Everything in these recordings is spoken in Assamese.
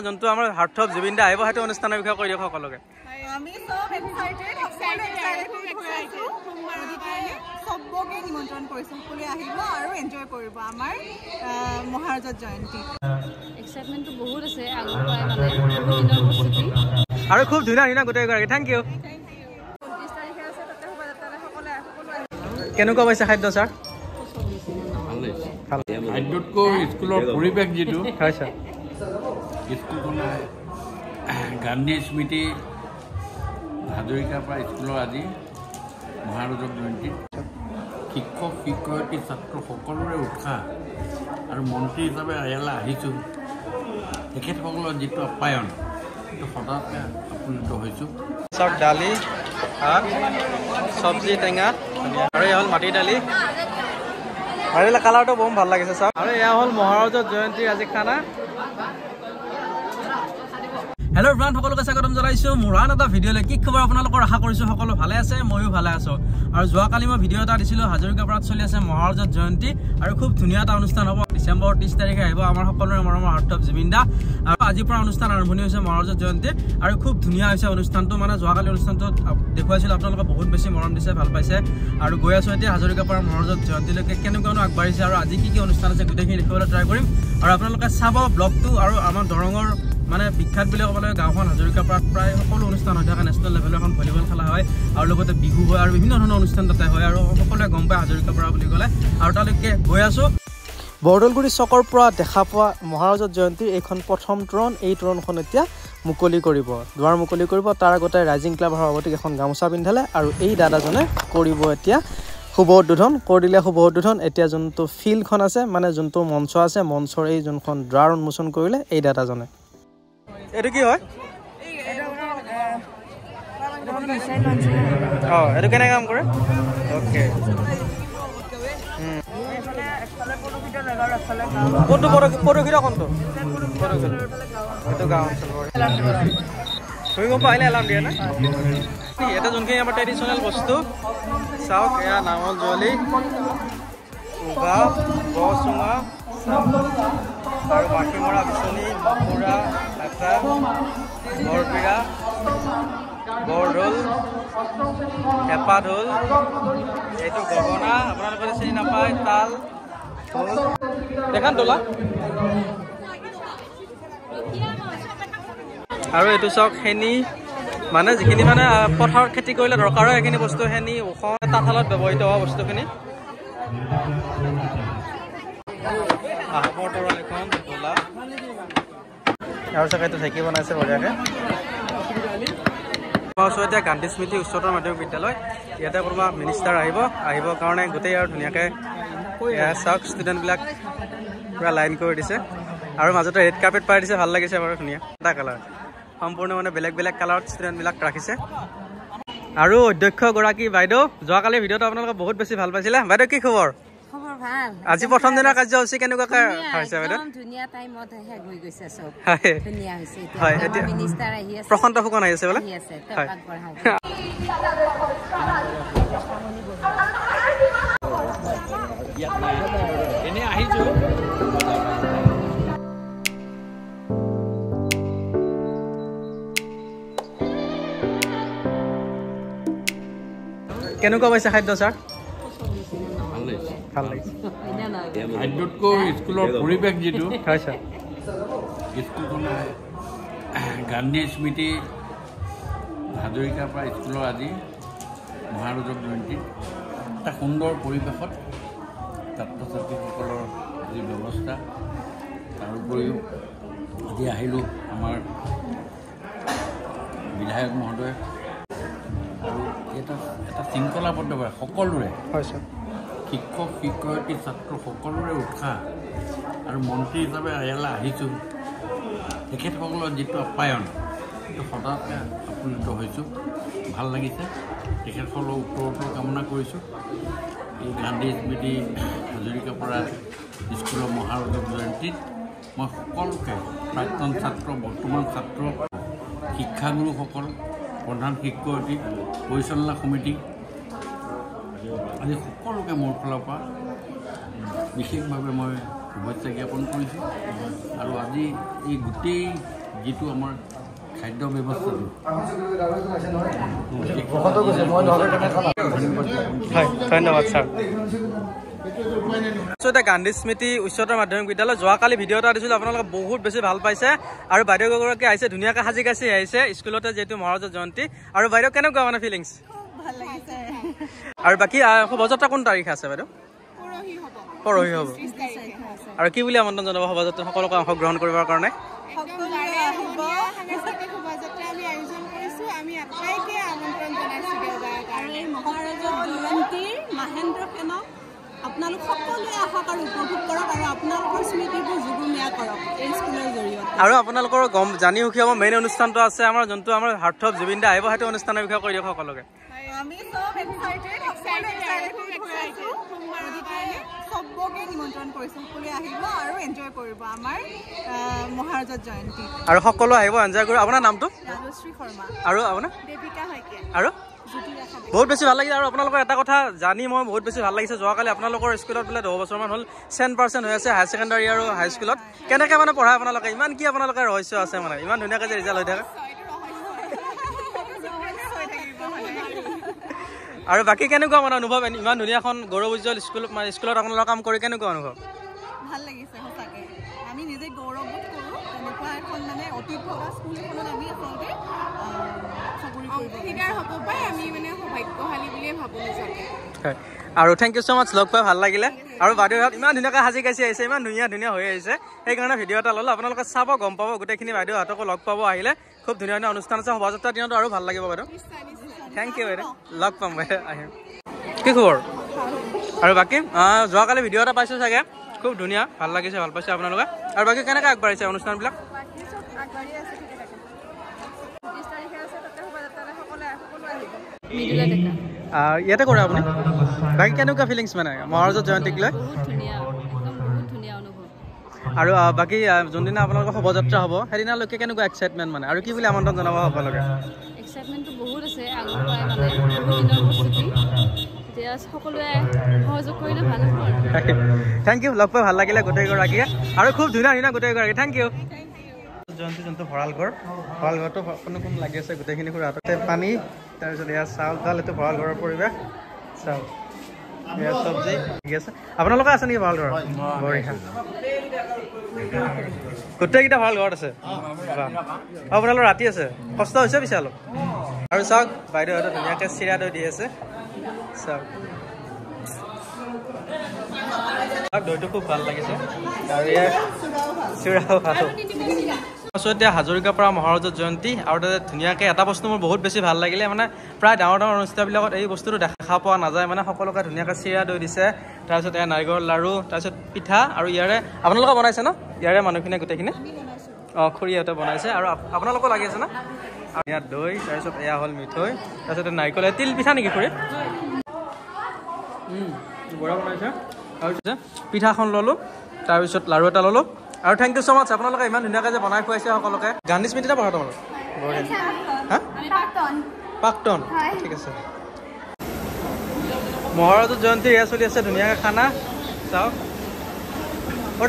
যোনটো আমাৰ হাৰ্ট অফ জুবিন দা আহিব সেইটো অনুষ্ঠানৰ বিষয়ে কৈ দিয়ক সকলোকে আমি সব এক্সাইটেড সবকে নিমন্ত্ৰণ কৰিছো সকলোৱে আহিব আৰু এনজয় কৰিব আমাৰ মহাৰাজা জয়ন্তী এক্সাইটমেন্টটো বহুত আছে আগৰ পৰাই মানে বহুত দিনৰ প্ৰস্তুতি আৰু খুব ধুনীয়া গোটেই গৰাকী থ্যাংক ইউ 29 তাৰিখে আছে তাতে শোভাযাত্ৰালৈ সকলো কেনেকুৱা পাইছে খাদ্য ছাৰ খাদ্যতকৈ স্কুলৰ পৰিৱেশ যিটো হয় ছাৰ স্কুলখনৰ গান্ধী স্মৃতি হাজৰিকাৰ পৰা স্কুলৰ আজি মহাৰাজা জয়ন্তীত শিক্ষক শিক্ষয়িত্ৰী ছাত্ৰ সকলোৰে উৎসাহ আৰু মন্ত্ৰী হিচাপে ইয়ালৈ আহিছোঁ তেখেতসকলৰ যিটো আপ্যায়ন সেইটো সদায় আপ্লুত হৈছোঁ চব দালি ভাত চব্জি টেঙা আৰু এয়া হ'ল মাটি দালি আৰু এই কালাৰটো বহুত ভাল লাগিছে ছাৰ আৰু এয়া হ'ল মহাৰাজা জয়ন্তীৰ আজি খানা হেল্ল' এভৰিৱান সকলোকে স্বাগতম জনাইছোঁ মোৰ আন এটা ভিডিঅ'লৈ কি খবৰ আপোনালোকৰ আশা কৰিছোঁ সকলো ভালে আছে ময়ো ভালে আছোঁ আৰু যোৱাকালি মই ভিডিঅ' এটা দিছিলোঁ হাজৰিকাপাৰাত চলি আছে মহাৰাজা জয়ন্তী আৰু খুব ধুনীয়া এটা অনুষ্ঠান হ'ব ডিচেম্বৰ 30 তাৰিখে আহিব আমাৰ সকলোৰে মৰমৰ হাৰ্ট অফ জুবিন দা আৰু আজিৰ পৰা অনুষ্ঠান আৰম্ভণি হৈছে মহাৰাজা জয়ন্তী আৰু খুব ধুনীয়া হৈছে অনুষ্ঠানটো মানে যোৱাকালি অনুষ্ঠানটোত দেখুৱাইছিলোঁ আপোনালোকে বহুত বেছি মৰম দিছে ভাল পাইছে আৰু গৈ আছোঁ এতিয়া হাজৰিকাপাৰা মহাৰাজা জয়ন্তীলৈকে কেনেকুৱানো আগবাঢ়িছে আৰু আজি কি অনুষ্ঠান আছে গোটেইখিনি দেখিবলৈ ট্ৰাই কৰিম আৰু আপোনালোকে চাব ব্লগটো আৰু আমাৰ দৰঙৰ মানে বিখ্যাত বুলি ক'বলৈ গাঁওখন হাজৰিকাপাৰাত প্ৰায় সকলো অনুষ্ঠান হৈ থাকে নেশ্যনেল লেভেলৰ এখন ভলীবল খেলা হয় আৰু লগতে বিহু হয় আৰু বিভিন্ন ধৰণৰ অনুষ্ঠান তাতে হয় আৰু সকলোৱে গম পায় হাজৰিকাপাৰা বুলি ক'লে আৰু তালৈকে গৈ আছোঁ বৰদলগুৰি চকৰ পৰা দেখা পোৱা মহাৰাজা জয়ন্তীৰ এইখন প্ৰথম তৰণ এই তৰণখন এতিয়া মুকলি কৰিব দুৱাৰ মুকলি কৰিব তাৰ আগতে ৰাইজিং ক্লাবৰ সভাপতিক এখন গামোচা পিন্ধালে আৰু এই দাদাজনে কৰিব এতিয়া শুভ উদ্বোধন কৰি দিলে শুভ উদ্বোধন এতিয়া যোনটো ফিল্ডখন আছে মানে যোনটো মঞ্চ আছে মঞ্চৰ এই যোনখন দ্বাৰ উন্মোচন কৰিলে এই দাদাজনে এইটো কি হয় এইটো কেনেকৈ কাম কৰে অ'কে কোনটো পৰহিৰা কোনটো এইটো গাঁও অঞ্চল তুমি গম পাইলে এলাৰ্ম দিয়ে না এটা যোনখিনি আমাৰ ট্ৰেডিশ্যনেল বস্তু চাওক এয়া নাঙল জুৱলি উঘা গছুঙা আৰু মাখি মৰা বিচনী মকুৰা লেটা বৰপিৰা বৰঢোল হেঁপা ঢোল এইটো গগনা আপোনালোকে চিনি নাপায় তাল দেখান তোলা আৰু এইটো চাওক খেনি মানে যিখিনি মানে পথাৰত খেতি কৰিলে দৰকাৰ হয় সেইখিনি বস্তু খেনি ওখ তাঁতশালত ব্যৱহৃত হোৱা বস্তুখিনি আহোমৰ তৰল এখন তোলা আৰু চাগে এইটো ঢেঁকী বনাইছে বঢ়িয়াকৈ আমাৰ ওচৰত এতিয়া গান্ধী স্মৃতি উচ্চতৰ মাধ্যমিক বিদ্যালয় ইয়াতে কোনোবা মিনিষ্টাৰ আহিবৰ কাৰণে গোটেই আৰু ধুনীয়াকৈ চাওক ষ্টুডেণ্টবিলাক পূৰা লাইন কৰি দিছে আৰু মাজতে ৰেড কাৰ্পেট পাই দিছে ভাল লাগিছে বাৰু ধুনীয়া এটা কালাৰ সম্পূৰ্ণ মানে বেলেগ বেলেগ কালাৰত ষ্টুডেণ্টবিলাক ৰাখিছে আৰু অধ্যক্ষগৰাকী বাইদেউ যোৱাকালি ভিডিঅ'টো আপোনালোকে বহুত বেছি ভাল পাইছিলে বাইদেউ কি খবৰ আজি প্ৰথম দিনৰ কাৰ্যসূচী কেনেকুৱাকৈ হৈছে বাইদেউ ধুনীয়া টাইমত শেষ হৈ গৈছে চব ধুনীয়া হৈছে হয় এতিয়া মিনিষ্টাৰ আহি আছে প্ৰশান্ত ফুকন আহি আছে বোলে এনে আহিছোঁ কেনেকুৱা পাইছে খাদ্য ছাৰ ভাল লাগিছে খাদ্যতকৈ স্কুলৰ পৰিৱেশ যিটো হয় ছাৰ স্কুলখনৰ গান্ধী স্মৃতি হাজৰিকাৰ পৰা স্কুলৰ আজি মহাৰাজা জয়ন্তীত এটা সুন্দৰ পৰিৱেশত ছাত্ৰ ছাত্ৰীসকলৰ যি ব্যৱস্থা তাৰোপৰিও আজি আহিলোঁ আমাৰ বিধায়ক মহোদয় আৰু এটা শৃংখলাবদ্ধভাৱে সকলোৰে হয় ছাৰ শিক্ষক শিক্ষয়িত্ৰী ছাত্ৰ সকলোৰে উৎসাহ আৰু মন্ত্ৰী হিচাপে ইয়ালৈ আহিছোঁ তেখেতসকলৰ যিটো আপ্যায়ন সেইটো সদায় আপ্লুত হৈছোঁ ভাল লাগিছে তেখেতসকলৰ উত্তৰতো কামনা কৰিছোঁ এই গান্ধী স্মৃতি হাজৰিকাপাৰা স্কুলৰ মহাৰাজা জয়ন্তীত মই সকলোকে প্ৰাক্তন ছাত্ৰ বৰ্তমান ছাত্ৰ শিক্ষাগুৰুসকল প্ৰধান শিক্ষয়িত্ৰী পৰিচালনা সমিতি আজি সকলোকে মোৰ ফালৰ পৰা বিশেষভাৱে মই শুভেচ্ছা জ্ঞাপন কৰিছোঁ আৰু আজি এই গোটেই যিটো আমাৰ খাদ্য ব্যৱস্থাটো ধন্যবাদ ছাৰ। এতিয়া গান্ধী স্মৃতি উচ্চতৰ মাধ্যমিক বিদ্যালয় যোৱাকালি ভিডিঅ' এটা দিছিলোঁ, আপোনালোকে বহুত বেছি ভাল পাইছে আৰু বাইদেউগৰাকী আহিছে ধুনীয়াকৈ সাজি কাচি আহিছে স্কুলতে যিহেতু মহাৰাজৰ জয়ন্তী। আৰু বাইদেউ কেনেকুৱা মানে ফিলিংছ? ভাল লাগিছে। আৰু বাকী শোভাযাত্ৰা কোন তাৰিখ আছে বাইদেউ? পৰহি হ'ব। আৰু কি বুলি আমন্ত্ৰণ জনাব শোভাযাত্ৰা সকলোকে অংশগ্ৰহণ কৰিবৰ কাৰণে? আপোনালোক সকলোৱে আহক আৰু উপভোগ কৰক আৰু আপোনালোকৰ স্মৃতিবোৰ যুগুমীয়া কৰক এই স্কুলৰ জৰিয়তে। আৰু আপোনালোকৰ জানি সুখী হ'ব মেইন অনুষ্ঠানটো আছে আমাৰ যোনটো আমাৰ হাৰ্ট অফ জুবিন দা আহিব, সেইটো অনুষ্ঠানৰ বিষয়ে কৈ দিয়ক সকলোকে। আমি চব চবকে নিমন্ত্ৰণ কৰিছোঁ, সকলোৱে আহিব আৰু এনজয় কৰিব আমাৰ মহাৰাজৰ জয়ন্তী। আৰু সকলো আহিব এনজয় কৰিব। আপোনাৰ নামটো? ৰাজশ্ৰী শৰ্মা। আৰু আপোনাৰ? দেৱিকা শইকীয়া। আৰু বহুত বেছি ভাল লাগিছে। আৰু আপোনালোকৰ এটা কথা জানি মই বহুত বেছি ভাল লাগিছে, যোৱাকালি আপোনালোকৰ স্কুলত বোলে 10 বছৰমান হ'ল 100% হৈ আছে হায়াৰ ছেকেণ্ডাৰী আৰু হাইস্কুলত। কেনেকৈ মানে পঢ়ায় আপোনালোকে? ইমান কি আপোনালোকে ৰহস্য আছে মানে ইমান ধুনীয়াকৈ যে ৰিজাল্ট হৈ থাকে? আৰু বাকী কেনেকুৱা মানে অনুভৱ? ইমান ধুনীয়া এখন গৌৰৱ উজ্জ্বল স্কুলত আপোনালোকৰ কাম কৰি কেনেকুৱা অনুভৱ? ভাল লাগিছে সঁচাকৈ। আমি নিজে গৌৰৱবোধ কৰোঁ তেনেকুৱা এখন মানে অতীত থকা স্কুল এখনত আমি আচলতে অংশীদাৰ হ'ব পাৰে। আমি মানে সৌভাগ্যশালী বুলিয়ে ভাবোঁ নিজকে। হয়। আৰু থেংক ইউ ছ' মাছ, লগ পাই ভাল লাগিলে। আৰু বাইদেউহঁত ইমান ধুনীয়াকৈ সাজি কাচি আহিছে, ইমান ধুনীয়া ধুনীয়া হৈ আহিছে, সেইকাৰণে ভিডিঅ' এটা ল'লোঁ। আপোনালোকে চাব, গম পাব গোটেইখিনি বাইদেউহঁতকো লগ পাব আহিলে। খুব ধুনীয়া ধুনীয়া অনুষ্ঠান আছে, শোভাযাত্ৰাৰ দিনতো আৰু ভাল লাগিব বাইদেউ। থেংক ইউ বাইদেউ, লগ পাম বাইদেউ, আহিম। কি খবৰ? আৰু বাকী যোৱাকালি ভিডিঅ' এটা পাইছোঁ চাগে, খুব ধুনীয়া, ভাল লাগিছে, ভাল পাইছে আপোনালোকে। আৰু বাকী কেনেকৈ আগবাঢ়িছে অনুষ্ঠানবিলাক? ইয়াতে কৰে আপুনি? বাকী কেনেকুৱা ফিলিংছ মানে মহাৰাজৰ জয়ন্তীক লৈ? আৰু বাকী যোনদিনা আপোনালোকৰ শোভাযাত্ৰা হ'ব সেইদিনালৈকে কেনেকুৱা এক্সাইটমেণ্ট মানে, আৰু কি বুলি আমন্ত্ৰণ জনাব সকলোকে? এক্সাইটমেণ্টটো বহুত আছে আগৰ পৰাই, মানে বহুত দিনৰ প্ৰস্তুতি, এতিয়া সকলোৱে সহযোগ কৰিলে ভাল হ'ব আৰু। থেংক ইউ, লগ পাই ভাল লাগিলে গোটেইগৰাকীয়ে, আৰু খুব ধুনীয়া ধুনীয়া গোটেইগৰাকী। Thank U. জয়ন্তী যোনটো ভঁৰাল ঘৰটো কোনো কোন লাগি আছে গোটেইখিনি হাততে পানী, তাৰপিছত এয়া চাউল দাল, এইটো ভঁৰাল ঘৰৰ পৰিৱেশ। চাউল এয়া চব্জি ঠিক আছে। আপোনালোকে আছে নেকি ভঁৰাল ঘৰত? বঢ়িয়া, গোটেইকেইটা ভঁৰাল ঘৰত আছে। আপোনালোকৰ ৰাতি আছে, কষ্ট হৈছে পিছে অলপ। আৰু চাওক বাইদেউহঁতে ধুনীয়াকৈ চিৰা দৈ দি আছে, চাওক দৈটো খুব ভাল লাগিছে। আৰু এয়া চিৰাও ভাল। এতিয়া হাজৰিকাৰ পৰা মহাৰাজৰ জয়ন্তী, আৰু তাতে ধুনীয়াকৈ এটা বস্তু মোৰ বহুত বেছি ভাল লাগিলে, মানে প্ৰায় ডাঙৰ ডাঙৰ অনুষ্ঠানবিলাকত এই বস্তুটো দেখা পোৱা নাযায়, মানে সকলোকে ধুনীয়াকৈ চিৰা দৈ দিছে, তাৰপিছত এয়া নাৰিকল লাড়ু, তাৰপিছত পিঠা। আৰু ইয়াৰে আপোনালোকে বনাইছে ন? ইয়াৰে মানুহখিনিয়ে গোটেইখিনি খুৰীহঁতে বনাইছে। আৰু আপোনালোকৰ লাগি আছে ন? ইয়াত দৈ, তাৰপিছত এয়া হ'ল মিঠৈ, তাৰপিছত নাৰিকল, তিল পিঠা নেকি খুৰী? বৰা বনাইছে। তাৰপিছত পিঠাখন ল'লোঁ, তাৰপিছত লাড়ু এটা ল'লোঁ। আৰু থেংক ইউ ছ' মাছ, আপোনালোকে ইমান ধুনীয়াকৈ যে বনাই খুৱাইছে সকলোকে। গান্ধী স্মৃতিতে পঢ়া তোমালোক? হা? প্ৰাক্তন, ঠিক আছে। মহাৰাজৰ জয়ন্তী এয়া চলি আছে, ধুনীয়াকৈ খানা চাওক।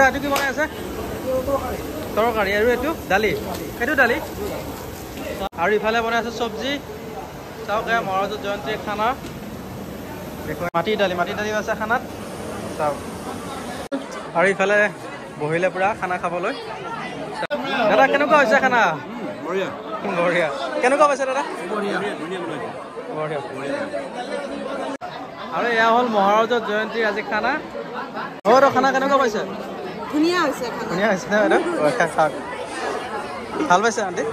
এইটো কি বনাই আছে? তৰকাৰী। আৰু এইটো দালি, এইটো দালি। আৰু ইফালে বনাই আছে চব্জি, চাওক এয়া মহাৰাজৰ জয়ন্তীৰ খানা। মাটি দালিও আছে খানাত, চাওক। আৰু ইফালে বহিলে পুৰা খানা খাবলৈ। দাদা কেনেকুৱা হৈছে খানা? বঢ়িয়া। কেনেকুৱা পাইছে দাদা? বঢ়িয়া। আৰু এয়া হ'ল মহাৰাজৰ জয়ন্তীৰ আজি খানা। খানা কেনেকুৱা পাইছে? ধুনীয়া হৈছে। ধুনীয়া হৈছে নে বাইদেউ? খাওক, ভাল পাইছে আণ্টি?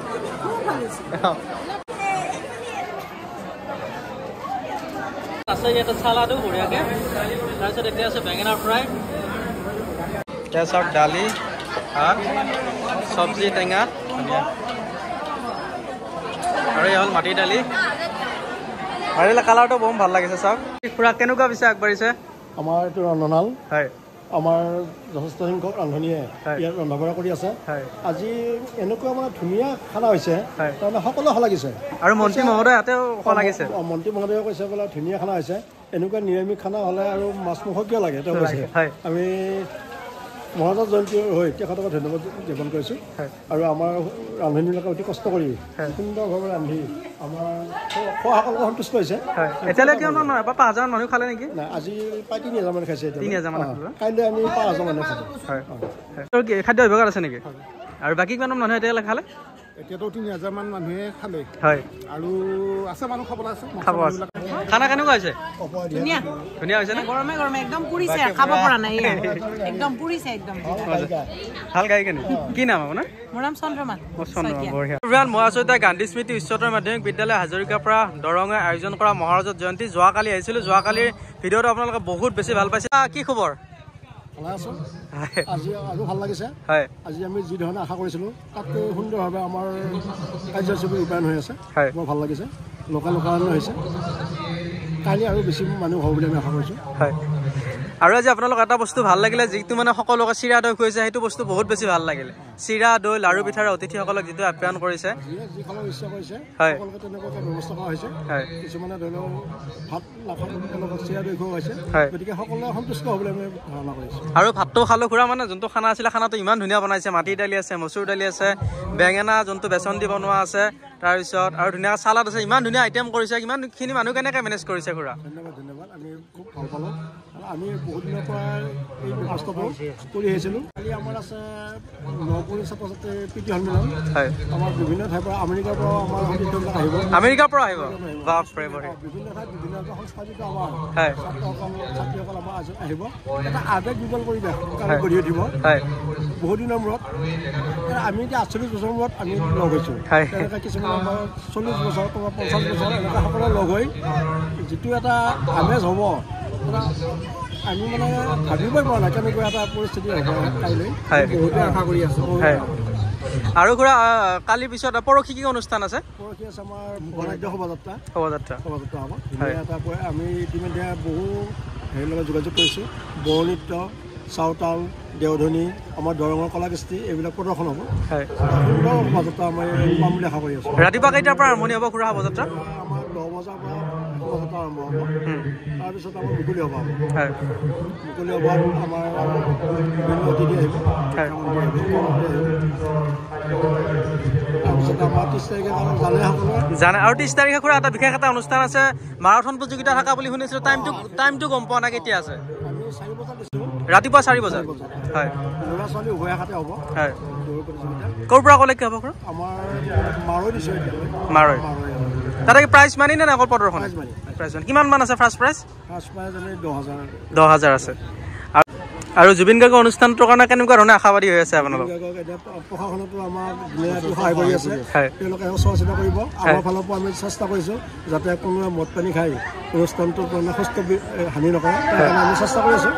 আছে ইয়াতে চালাডো বঢ়িয়াকৈ, তাৰপিছত এতিয়া আছে বেঙেনা ফ্ৰাই, তাৰপিছত দালি, ভাত, চব্জি, টেঙা, ধুনীয়া। আৰু এয়া হ'ল মাটি দালি। আৰু কালাৰটো বহুত ভাল লাগিছে চাওক। খুৰা কেনেকুৱা পিছে আগবাঢ়িছে? আমাৰ এইটো ৰন্ধনাল, হয়, আমাৰ যথেষ্ট সংখ্যক ৰান্ধনীয়ে ইয়াত ৰন্ধা বঢ়া কৰি আছে। আজি এনেকুৱা মানে ধুনীয়া খানা হৈছে, তাৰমানে সকলোৱে ভাল লাগিছে। আৰু মন্ত্ৰী মহোদয় হাতেও লাগিছে। মন্ত্ৰী মহোদয়ে কৈছে বোলে ধুনীয়া খানা হৈছে, এনেকুৱা নিৰামিষ খানা হ'লে আৰু মাছ মাংস কিয় লাগে তেওঁ কৈছে আমি মহাৰাজ জয়ন্তী হৈ তেখেতক ধন্যবাদ জ্ঞাপন কৰিছোঁ আৰু আমাৰ ৰান্ধনীবিলাকে অতি কষ্ট কৰি সুন্দৰভাৱে ৰান্ধি আমাৰ খোৱাসকলক সন্তুষ্ট হৈছে এতিয়ালৈকে নহয় 5,000 মানুহ খালে নেকি নাই আজি প্ৰায় 3,000 মান খাইছে 3,000 মান কাইলৈ আমি 5,000 মানুহ খাব খাদ্য বিভাগত আছে নেকি আৰু বাকী কিমান মানুহ এতিয়ালৈ খালে এতিয়াতো 3,000 মান মানুহে খালে আৰু আছে মানুহ খাবলৈ আছে খানা কেনেকুৱা হৈছে ধুনীয়া ধুনীয়া হৈছে নে গৰমে গৰমে একদম পুৰিছে খাব পৰা নাই একদম পুৰিছে একদম ভাল গাই কেনে কি নাম আপোনাৰ মোৰ নাম চন্দ্ৰমান মই আছো এতিয়া গান্ধী স্মৃতি উচ্চতৰ মাধ্যমিক বিদ্যালয় হাজৰিকাৰ পৰা দৰঙে আয়োজন কৰা মহাৰাজত জয়ন্তী যোৱাকালি আহিছিলোঁ যোৱাকালিৰ ভিডিঅ'টো আপোনালোকে বহুত বেছি ভাল পাইছে কি খবৰ ভালে আছোঁ আজি আৰু ভাল লাগিছে আজি আমি যি ধৰণে আশা কৰিছিলোঁ তাতকৈ সুন্দৰভাৱে আমাৰ কাৰ্যসূচী ৰূপায়ণ হৈ আছে বৰ ভাল লাগিছে লোকালয় হৈছে কালি আৰু বেছি মানুহ হ'ব বুলি আমি আশা কৰিছোঁ আৰু আজি আপোনালোক এটা বস্তু ভাল লাগিলে যিটো মানে সকলোকে চিৰা দৈ খুৱাইছে সেইটো বস্তু বহুত বেছি ভাল লাগিলে চিৰা দৈ লাৰু পিঠাৰে অতিথিসকলক যিটো আপ্যায়ন কৰিছে যিসকলক ইচ্ছা কৰিছে সকলোকে তেনেকুৱা এটা ব্যৱস্থা কৰা হৈছে কিছুমানে ধৰি লওক ভাত নাখায় তেওঁলোকক চিৰা দৈ খোৱা হৈছে গতিকে সকলোৱে সন্তুষ্ট হ'বলৈ আমি ধাৰণা কৰিছোঁ আৰু ভাতটো খালোঁ খুৰা মানে যোনটো খানা আছিলে খানাটো ইমান ধুনীয়া বনাইছে মাটি দালি আছে মচুৰ দালি আছে বেঙেনা যোনটো বেচন দি বনোৱা আছে তাৰপিছত আৰু ধুনীয়াকৈ চালাড আছে ইমান ধুনীয়া আইটেম কৰিছে ইমানখিনি মানুহ কেনেকৈ মেনেজ কৰিছে খুৰা ধন্যবাদ আমি খুব ভাল পালোঁ আমি বহুত দিনৰ পৰা এই ব্যৱস্থাটো কৰি আহিছিলোঁ কালি আমাৰ আছে নপুৰী ছাত্ৰ ছাত্ৰী প্ৰীতি সন্মিলন আমাৰ বিভিন্ন ঠাইৰ পৰা আমেৰিকাৰ পৰাও আমাৰ সতীৰ্থবিলাক আহিব আমেৰিকাৰ পৰা আহিব বাপৰে বিভিন্ন ঠাইত বিভিন্ন সংস্থাপিত আমাৰ ছাত্ৰীসকল আমাৰ আহিব এটা আৱেগ বিকল পৰিৱেশ গঢ়ি উঠিব বহুত দিনৰ মূৰত আমি এতিয়া 48 বছৰৰ মূৰত আমি লগ হৈছোঁ তেনেকৈ কিছুমান আমাৰ 40 বছৰ 50 বছৰ এনেকুৱা সকলো লগ হৈ যিটো এটা আমেজ হ'ব আমি মানে ভাবিবই পৰা নাই কেনেকুৱা এটা পৰিস্থিতি হ'ব কাইলৈ বহুতে আশা কৰি আছোঁ আৰু খুৰা কালিৰ পিছত পৰহি কি অনুষ্ঠান আছে পৰহি আছে আমাৰ বৰ্ণাঢ্য শোভাযাত্ৰা হ'ব এটা আমি ইতিমধ্যে বহু হেৰিৰ লগত যোগাযোগ কৰিছোঁ বড়োনৃত্য চাওতাল দেওধনী আমাৰ দৰঙৰ কলাকৃষ্টি এইবিলাক প্ৰদৰ্শন হ'ব সুন্দৰ শোভাযাত্ৰা আমি পাম বুলি আশা কৰি আছোঁ ৰাতিপুৱা কেইটাৰ পৰা আৰম্ভণি হ'ব খুৰা শোভাযাত্ৰা আমাৰ 10 বজাৰ পৰা শোভাযাত্ৰা আৰম্ভ হ'ব তাৰপিছত আমাৰ মুকলি সভা হ'ব মুকলি সভাত আমাৰ বিভিন্ন অতিথি আহিব তাৰপিছত আমাৰ 30 তাৰিখে জানে আৰু 30 তাৰিখে খুৰা এটা বিশেষ এটা অনুষ্ঠান আছে মাৰাথন প্ৰতিযোগিতা থকা বুলি শুনিছিলোঁ টাইমটো গম পোৱা নাই কেতিয়া আছে আমি 4 বজাত দিছোঁ ৰাতিপুৱা 4 বজাত ল'ৰা ছোৱালী উভয় হাতে হ'ব দৌৰ প্ৰতিযোগিতা ক'ৰ পৰা ক'লে কি হ'ব খুৰা আমাৰ মাৰৈ দিছোঁ মাৰৈ তাতে প্ৰাইজ মানি নে অকল প্ৰদৰ্শন প্ৰাইজ মানি কিমান মান আছে ফাৰ্ষ্ট প্ৰাইজ আমি 10,000 আছে আৰু জুবিন গাৰ্গৰ অনুষ্ঠানটোৰ কাৰণে কেনেকুৱা ধৰণে আশাবাদী হৈ আছে আপোনালোক প্ৰশাসনতো আমাক সহায় কৰি আছে তেওঁলোকে চোৱা চিতা কৰিব আমাৰ ফালৰ পৰা আমি চেষ্টা কৰিছোঁ যাতে কোনোৱে মদ পানী খাই অনুষ্ঠানটো সুস্থ হানি নকৰে সেইকাৰণে আমি চেষ্টা কৰি আছোঁ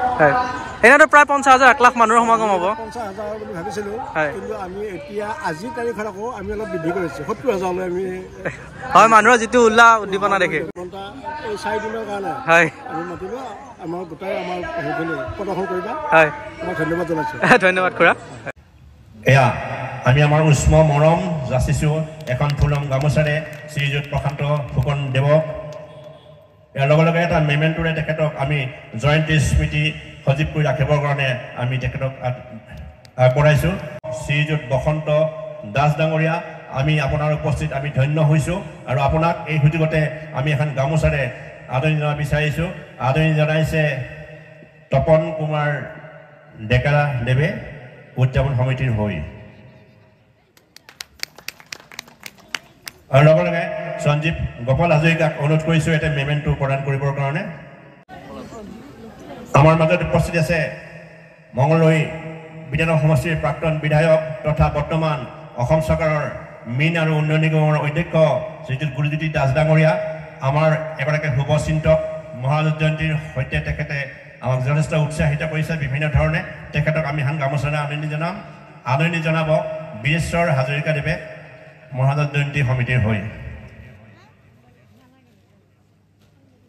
এনেতো প্ৰায় 50,000 1 লাখ মানুহৰ সমাগম হ'ব 50,000 বুলি ভাবিছিলোঁ কিন্তু আমি এতিয়া আজি তাৰিখত আকৌ আমি অলপ বৃদ্ধি কৰিছোঁ 70,000লৈ আমি হয় মানুহৰ যিটো উল্লাহ উদ্দীপনা দেখে এই 4 দিনৰ কাৰণে আমি মাতিব আমাৰ গোটাই আমাৰ হেৰিখিনি প্ৰদৰ্শন কৰিবা মই ধন্যবাদ জনাইছোঁ ধন্যবাদ খুৰা এয়া আমি আমাৰ উষ্ম মৰম যাচিছোঁ এখন ফুলম গামোচাৰে শ্ৰীযুত প্ৰশান্ত ফুকন দেৱক ইয়াৰ লগে লগে এটা মেমেণ্টোৰে তেখেতক আমি জয়ন্তী স্মৃতি সজীৱ কৰি ৰাখিবৰ কাৰণে আমি তেখেতক আগবঢ়াইছোঁ শ্ৰীযুত বসন্ত দাস ডাঙৰীয়া আমি আপোনাৰ উপস্থিত আমি ধন্য হৈছোঁ আৰু আপোনাক এই সুযোগতে আমি এখন গামোচাৰে আদৰণি জনাব বিচাৰিছোঁ আদৰণি জনাইছে তপন কুমাৰ ডেকা দেৱে উদযাপন সমিতিৰ হৈ আৰু লগে লগে সঞ্জীৱ গোপাল হাজৰিকাক অনুৰোধ কৰিছোঁ এটা মেমেণ্টো প্ৰদান কৰিবৰ কাৰণে আমাৰ মাজত উপস্থিত আছে মঙলদৈ বিধানসভা সমষ্টিৰ প্ৰাক্তন বিধায়ক তথা বৰ্তমান অসম চৰকাৰৰ মীন আৰু উন্নয়ন নিগমৰ অধ্যক্ষ শ্ৰীযুত গুৰুজ্যোতি দাস ডাঙৰীয়া আমাৰ এগৰাকী শুভচিন্তক মহাৰাজ জয়ন্তীৰ সৈতে তেখেতে আমাক যথেষ্ট উৎসাহিত কৰিছে বিভিন্ন ধৰণে তেখেতক আমি এখন গামোচাৰে আদৰণি জনাব বীৰেশ্বৰ হাজৰিকা দেৱে মহাৰাজ জয়ন্তী সমিতিৰ হৈ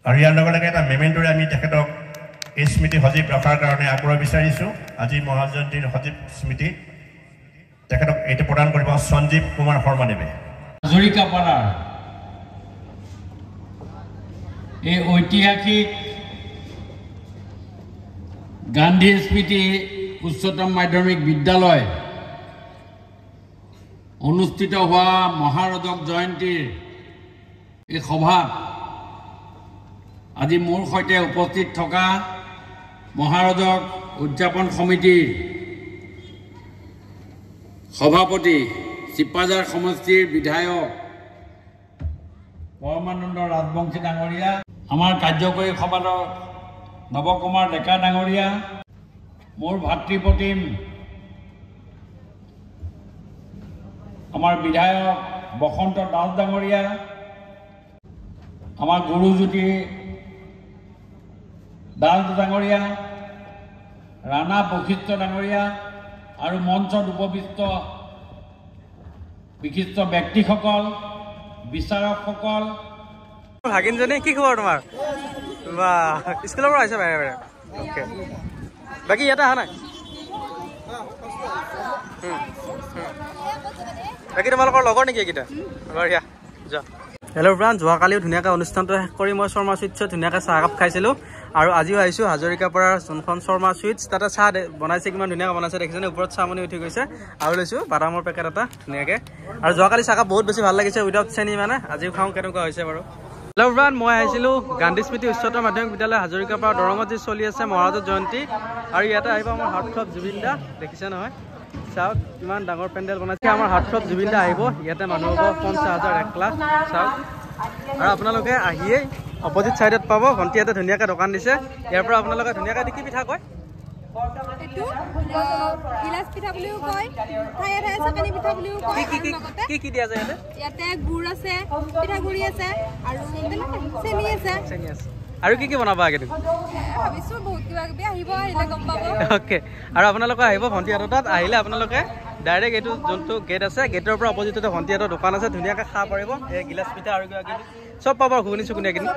আৰু ইয়াৰ লগে লগে এটা মেমেণ্টোৰে আমি তেখেতক এই স্মৃতি সজীৱ ৰখাৰ কাৰণে আগ্ৰহ বিচাৰিছোঁ আজি মহাৰাজ জয়ন্তীৰ সজীৱ স্মৃতি তেখেতক এইটো প্ৰদান কৰিব সঞ্জীৱ কুমাৰ শৰ্মাদেৱে হাজৰিকাপাৰাৰ এই ঐতিহাসিক গান্ধী স্মৃতি উচ্চতম মাধ্যমিক বিদ্যালয় অনুষ্ঠিত হোৱা মহাৰজক জয়ন্তীৰ এই সভাত আজি মোৰ সৈতে উপস্থিত থকা মহাৰজক উদযাপন সমিতিৰ সভাপতি চিপাজাৰ সমষ্টিৰ বিধায়ক পৰমানন্দ ৰাজবংশী ডাঙৰীয়া, আমাৰ কাৰ্যকৰী সম্পাদক নৱকুমাৰ ডেকা ডাঙৰীয়া, মোৰ ভাতৃপ্ৰতিম আমাৰ বিধায়ক বসন্ত দাস ডাঙৰীয়া, আমাৰ গুৰুজ্যোতি দাস ডাঙৰীয়া, ৰাণা বশিষ্ঠ ডাঙৰীয়া আৰু মঞ্চত উপবিষ্ট বিশিষ্ট ব্যক্তিসকল, বিচাৰকসকল। ভাগিনজনী কি খবৰ তোমাৰ? বা স্কুলৰ পৰা আহিছে বাৰে বাৰে। অ'কে, বাকী ইয়াতে অহা নাই? বাকী তোমালোকৰ লগৰ নেকি এইকেইটা? বঢ়িয়া, যোৱা। হেল্ল' ফ্ৰেণ্ড, যোৱাকালিও ধুনীয়াকৈ অনুষ্ঠানটো শেষ কৰি মই শৰ্মা চুইটছত ধুনীয়াকৈ চাহ একাপ খাইছিলোঁ আৰু আজিও আহিছোঁ হাজৰিকাপাৰাৰ যোনখন শৰ্মা চুইটছ, তাতে চাহ বনাইছে, কিমান ধুনীয়াকৈ বনাইছে দেখিছেনে? ওপৰত চাহমনি উঠি গৈছে আৰু লৈছোঁ বাদামৰ পেকেট এটা ধুনীয়াকৈ। আৰু যোৱাকালি চাহকাপ বহুত বেছি ভাল লাগিছে উইদাউট চেনি, মানে আজিও খাওঁ কেনেকুৱা হৈছে বাৰু। হেল্ল' ফ্ৰেণ্ড, মই আহিছিলোঁ গান্ধী স্মৃতি উচ্চতৰ মাধ্যমিক বিদ্যালয় হাজৰিকাপাৰা দৰঙত যি চলি আছে মহাৰাজৰ জয়ন্তী, আৰু ইয়াতে আহিব আমাৰ হাৰ্টথ্ৰব জুবিন দা, দেখিছে নহয়? চাওক কিমান ডাঙৰ পেণ্ডেল বনাইছে। আমাৰ হাৰ্টথ্ৰব জুবিন দা আহিব, ইয়াতে মানুহ হ'ব 50,000 1 লাখ। চাওক, আৰু আপোনালোকে আহিয়েই অপজিট ছাইডত পাব, ভণ্টি ইয়াতে ধুনীয়াকৈ দোকান দিছে। ইয়াৰ পৰা আপোনালোকে ধুনীয়াকৈ কি পিঠা কয়? কি কি দিয়া যায় ইয়াতে? গুড় আছে, পিঠাগুড়ি আছে আৰু চেনি আছে। আৰু কি কি বনাবা এইকেইদিন? ভাবিছোঁ বহুত কিবা কিবি, আহিব, আহিলে গম পাব। অ'কে, আৰু আপোনালোকে আহিব ভণ্টিহঁতৰ তাত। আহিলে আপোনালোকে ডাইৰেক্ট এইটো যোনটো গেট আছে, গেটৰ পৰা অপজিটতে ভণ্টিহঁতৰ দোকান আছে, ধুনীয়াকৈ খাব পাৰিব। এই গিলাচ পিঠা আৰু কিবা কিবি চব পাব, ঘুগুনি চুগুনি এইকেইদিন।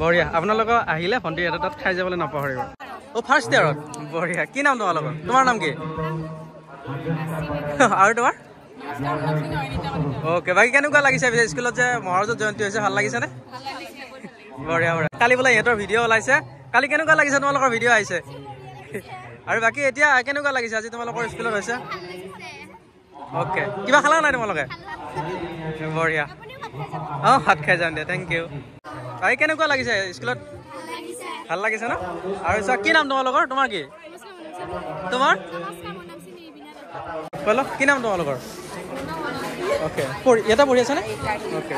বঢ়িয়া, আপোনালোকে আহিলে ভণ্টিহঁতৰ তাত খাই যাবলৈ নাপাহৰিব। অ' ফাৰ্ষ্ট ইয়াৰত, বঢ়িয়া। কি নাম তোমালোকৰ? তোমাৰ নাম কি? আৰু তোমাৰ? অ'কে, বাকী কেনেকুৱা লাগিছে স্কুলত যে মহাৰাজৰ জয়ন্তী হৈছে? ভাল লাগিছেনে? বঢ়িয়া বঢ়িয়া। কালি বোলে ইহঁতৰ ভিডিঅ' ওলাইছে, কালি কেনেকুৱা লাগিছে তোমালোকৰ ভিডিঅ' আহিছে? আৰু বাকী এতিয়া কেনেকুৱা লাগিছে আজি তোমালোকৰ স্কুলত হৈছে? অ'কে, কিবা খালা নাই তোমালোকে? বঢ়িয়া, অঁ ভাত খাই যাম দিয়া, থেংক ইউ। বাকী কেনেকুৱা লাগিছে স্কুলত? ভাল লাগিছে ন? আৰু চোৱা, কি নাম তোমালোকৰ? তোমাৰ কি? তোমাৰ কি নাম তোমালোকৰ? অ'কে, ইয়াতে পঢ়ি আছেনে? অ'কে।